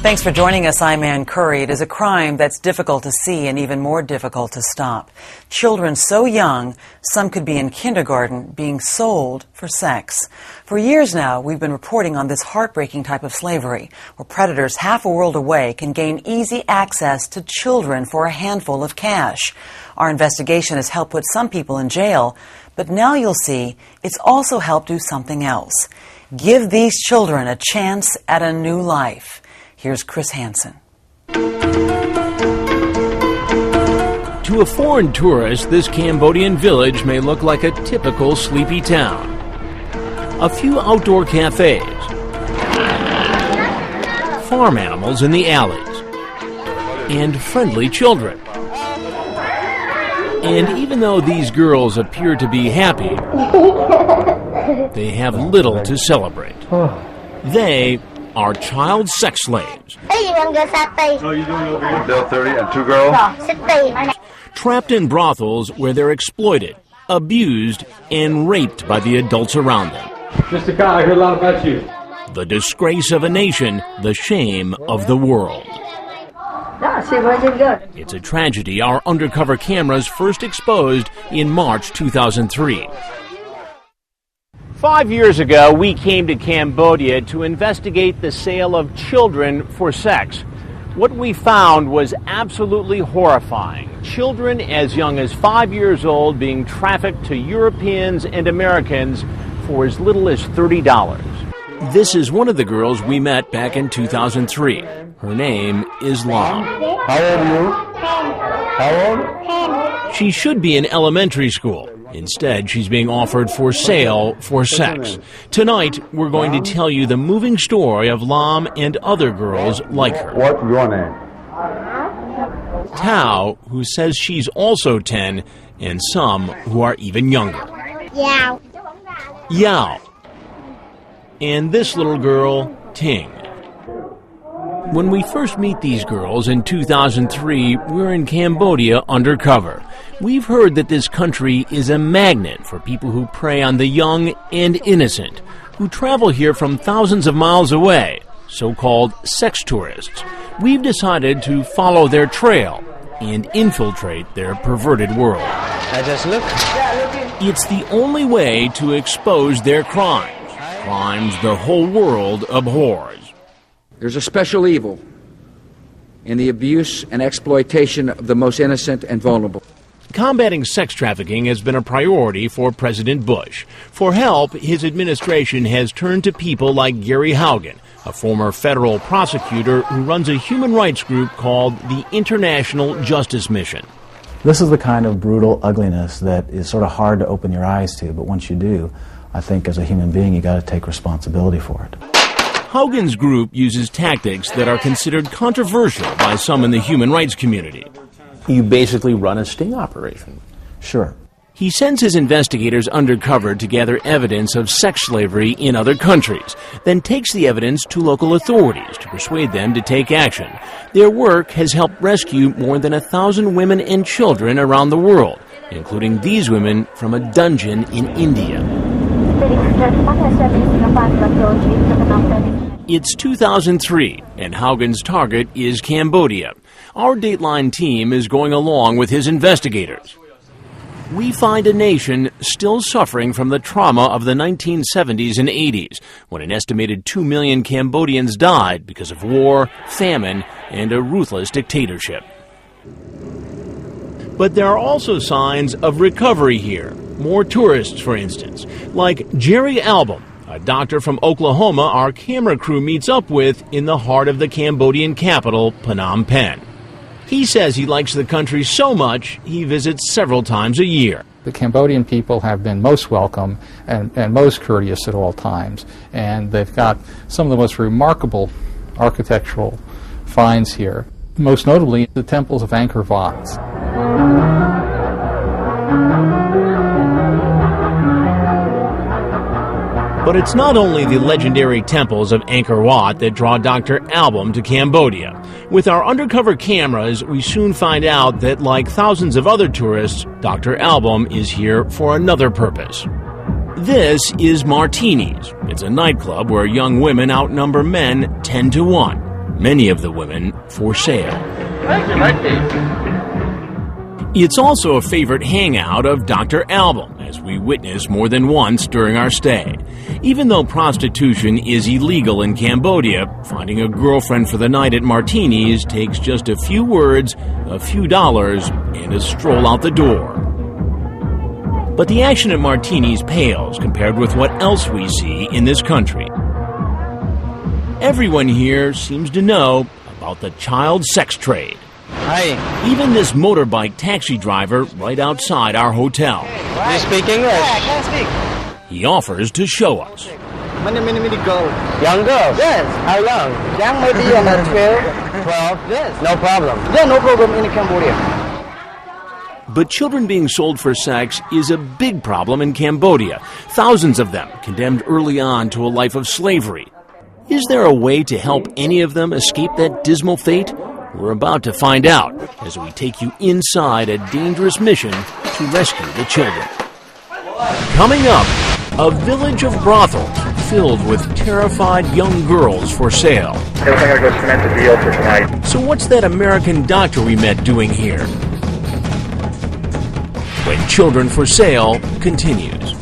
Thanks for joining us. I'm Ann Curry. It is a crime that's difficult to see and even more difficult to stop. Children so young, some could be in kindergarten, being sold for sex. For years now, we've been reporting on this heartbreaking type of slavery, where predators half a world away can gain easy access to children for a handful of cash. Our investigation has helped put some people in jail, but now you'll see it's also helped do something else. Give these children a chance at a new life. Here's Chris Hansen. To a foreign tourist, this Cambodian village may look like a typical sleepy town. A few outdoor cafes, farm animals in the alleys, and friendly children. And even though these girls appear to be happy, they have little to celebrate. They are child sex slaves. Oh, you doing over here? Bill 30 and 2 girls? Trapped in brothels where they're exploited, abused, and raped by the adults around them. Mr. Kyle, I heard a lot about you. The disgrace of a nation, the shame of the world. It's a tragedy our undercover cameras first exposed in March 2003. 5 years ago, we came to Cambodia to investigate the sale of children for sex. What we found was absolutely horrifying. Children as young as 5 years old being trafficked to Europeans and Americans for as little as $30. This is one of the girls we met back in 2003. Her name is Lam. How old are you? 10. How old? 10. She should be in elementary school. Instead, she's being offered for sale for sex. Tonight, we're going to tell you the moving story of Lam and other girls like her. What's your name? Tao, who says she's also 10, and some who are even younger. Yao. Yao. And this little girl, Ting. When we first meet these girls in 2003, we're in Cambodia undercover. We've heard that this country is a magnet for people who prey on the young and innocent, who travel here from thousands of miles away, so-called sex tourists. We've decided to follow their trail and infiltrate their perverted world. I just look. It's the only way to expose their crimes, crimes the whole world abhors. There's a special evil in the abuse and exploitation of the most innocent and vulnerable. Combating sex trafficking has been a priority for President Bush. For help, his administration has turned to people like Gary Haugen, a former federal prosecutor who runs a human rights group called the International Justice Mission. This is the kind of brutal ugliness that is sort of hard to open your eyes to, but once you do, I think as a human being, you got to take responsibility for it. Haugen's group uses tactics that are considered controversial by some in the human rights community. You basically run a sting operation. Sure. He sends his investigators undercover to gather evidence of sex slavery in other countries, then takes the evidence to local authorities to persuade them to take action. Their work has helped rescue more than 1,000 women and children around the world, including these women from a dungeon in India. It's 2003, and Haugen's target is Cambodia. Our Dateline team is going along with his investigators. We find a nation still suffering from the trauma of the 1970s and 80s, when an estimated 2 million Cambodians died because of war, famine, and a ruthless dictatorship. But there are also signs of recovery here. More tourists, for instance, like Jerry Album, a doctor from Oklahoma our camera crew meets up with in the heart of the Cambodian capital, Phnom Penh. He says he likes the country so much he visits several times a year. The Cambodian people have been most welcome and most courteous at all times, and they've got some of the most remarkable architectural finds here, most notably the temples of Angkor Wat. But it's not only the legendary temples of Angkor Wat that draw Dr. Album to Cambodia. With our undercover cameras, we soon find out that, like thousands of other tourists, Dr. Album is here for another purpose. This is Martini's. It's a nightclub where young women outnumber men 10 to 1. many of the women for sale. It's also a favorite hangout of Dr. Album, as we witnessed more than once during our stay. Even though prostitution is illegal in Cambodia, finding a girlfriend for the night at Martini's takes just a few words, a few dollars, and a stroll out the door. But the action at Martini's pales compared with what else we see in this country. Everyone here seems to know about the child sex trade. Hi. Even this motorbike taxi driver right outside our hotel. Do you speak English? Yeah, I can speak. He offers to show us. Many girls. Young girls? Yes. How young? Young, maybe 12. 12? Yes. No problem. Yeah, no problem in Cambodia. But children being sold for sex is a big problem in Cambodia. Thousands of them condemned early on to a life of slavery. Is there a way to help any of them escape that dismal fate? We're about to find out as we take you inside a dangerous mission to rescue the children. Coming up, a village of brothels filled with terrified young girls for sale. So what's that American doctor we met doing here? When Children for Sale continues.